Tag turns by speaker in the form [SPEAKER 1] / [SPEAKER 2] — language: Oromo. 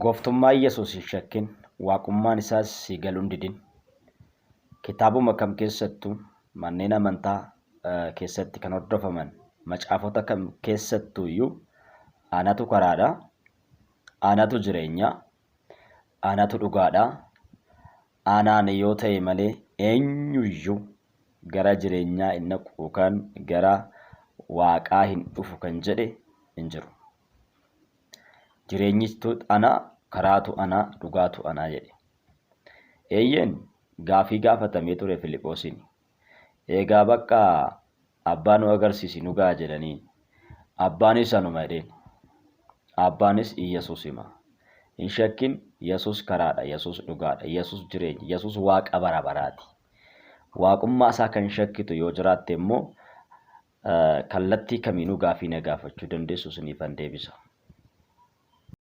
[SPEAKER 1] Gooftummaa Yesuus hin shakkin, waaqummaan isaas si galuu hin didin. Kitaabuma kam keessattuu manneen amantaa keessatti kan hordofaman macaafota kam keessattuu iyyuu anatu karaadha, anatu jireenyaa, anatu dhugaadha, anaan yoo ta'e malee eenyuyyuu gara jireenyaa hin dhaqu yookaan gara waaqaa hin dhufu kan jedhe hin jiru. Jireenyistu ana, karaatu ana, dhugaatu ana jedhe. Eeyyeen gaafii gaafatamee ture Filiphoosin. Eegaa bakka abbaa nu agarsiisi nu ga'a jedhanii. Abbaanis anuma jedheen. Abbaanis Iyyasuus hima. Hin shakkin Yesuus karaadha, Yesuus dhugaadha, Yesuus jireenya, Yesuus waaqa bara baraati. Waaqummaa isaa kan shakkitu yoo jiraatte immoo kallattii kamiinuu gaafii na gaafachuu dandeessu isiniifan deebisa.